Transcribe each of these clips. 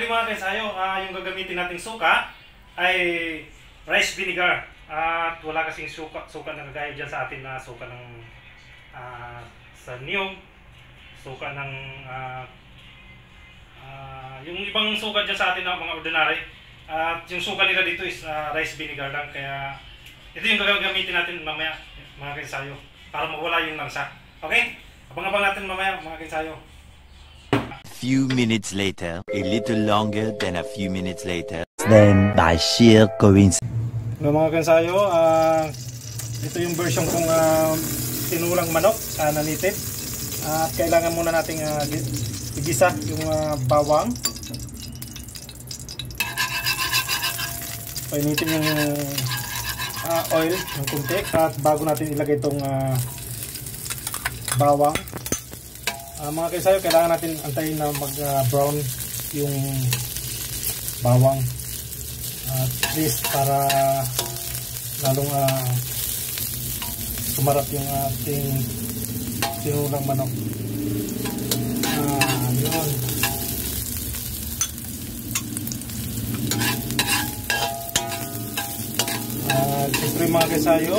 Okay mga kaisayo, yung gagamitin nating suka ay rice vinegar. At wala kasing suka na kagaya dyan sa atin na suka ng sa niyog, suka ng yung ibang suka dyan sa atin na mga ordinary. At yung suka nila dito is rice vinegar lang. Kaya ito yung gagamitin natin mamaya mga kaisayo para mawala yung lansa. Okay? Abang-abang natin mamaya mga kaisayo. Few minutes later, a little longer than a few minutes later. Then, by sheer coincidence. Hello mga kansayo, ito yung version kong tinulang manok na native. At kailangan muna nating igisa yung bawang. Painitin yung oil ng kunti at bago natin ilagay itong bawang. Mga kaisayo, kailangan natin antayin na mag-brown yung bawang at least para lalong sumarap yung ating tinulang manok. Yun. Siyempre mga kaisayo,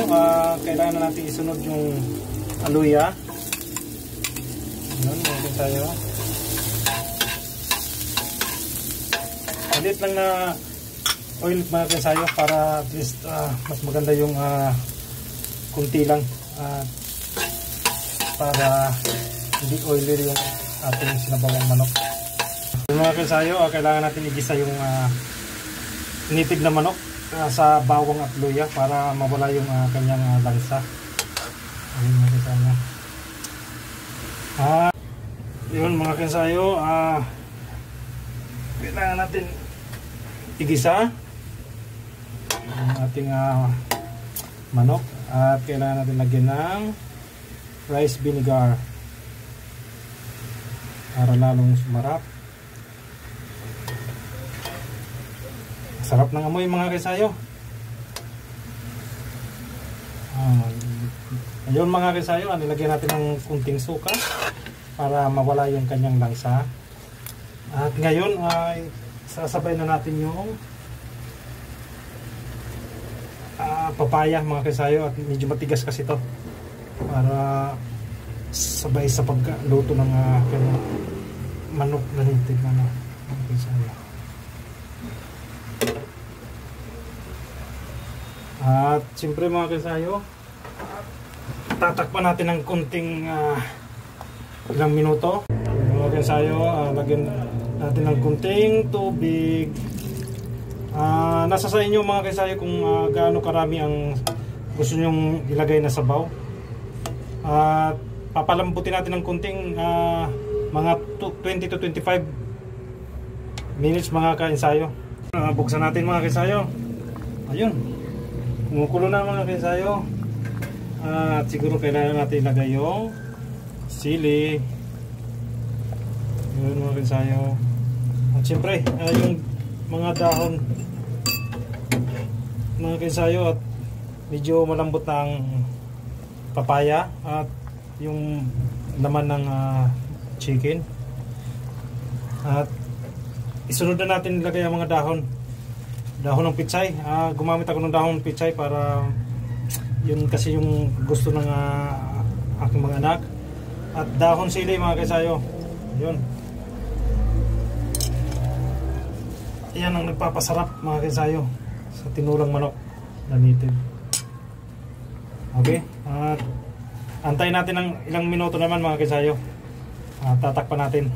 kailangan na natin isunod yung aluya. Yun, meron tayo. Malit lang na oil mga kaisayo para at least mas maganda yung kunti lang para hindi oily yung ating sinabawang manok. Mga kaisayo, kailangan natin igisa yung native na manok sa bawang at luya para mawala yung kanyang lansa. Ayun mga kaisayo. Yun mga kansayo, kailangan natin igisa ang ating manok at kailangan natin lagyan ng rice vinegar para lalong sumarap. Sarap ng amoy mga kansayo. Ayun mga kansayo, nilagyan natin ng kunting suka para mawala yung kanyang langsa. At ngayon ay sasabay na natin yung papaya mga kaisayo, at medyo matigas kasi ito para sabay sa pagluto ng kanyang manok na native mga kaisayo. At siyempre mga kaisayo, tatakpan natin ng kunting ilang minuto. Mga kansayo, lagyan natin ng kunting tubig. Nasa sa inyo mga kansayo kung gaano karami ang gusto nyong ilagay na sabaw. Papalambutin natin ng kunting mga 20 to 25 minutes mga kansayo. Buksan natin mga kansayo. Ayun, kumukulo na mga kansayo. At siguro kailangan natin ilagay yung sili. Yun mga kansayo. At syempre yung mga dahon mga kansayo, at medyo malambot ng papaya at yung laman ng chicken. At isunod na natin ilagay ang mga dahon ng pitsay. Gumamit ako ng dahon ng pitsay para yun kasi yung gusto ng aking mga anak. At dahon sili mga kaisayo. Yun. Yan ang nagpapasarap mga kaisayo sa tinulang manok na native. Okay? At antayin natin ng ilang minuto naman mga kaisayo. Tatakpan natin.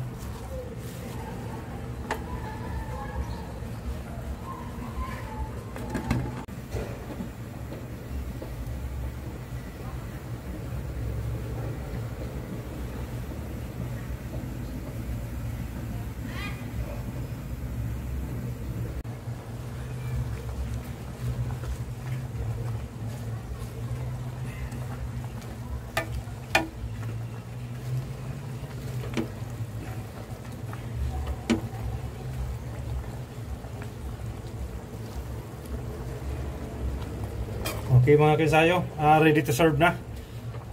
Okay mga kaisayo, ready to serve na.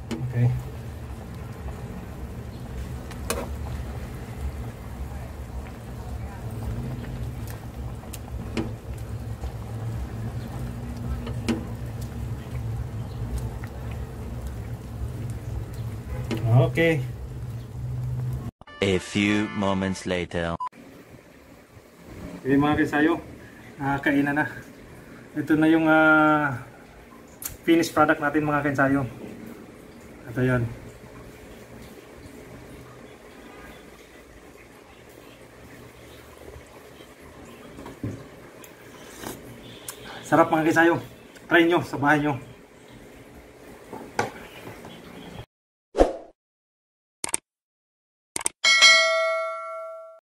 Okay. Okay. A few moments later. Okay mga kinsayo, kainan na. Ito na yung finished product natin mga kinsayo. Ito yan. Sarap mga kinsayo. Try nyo sa bahay nyo.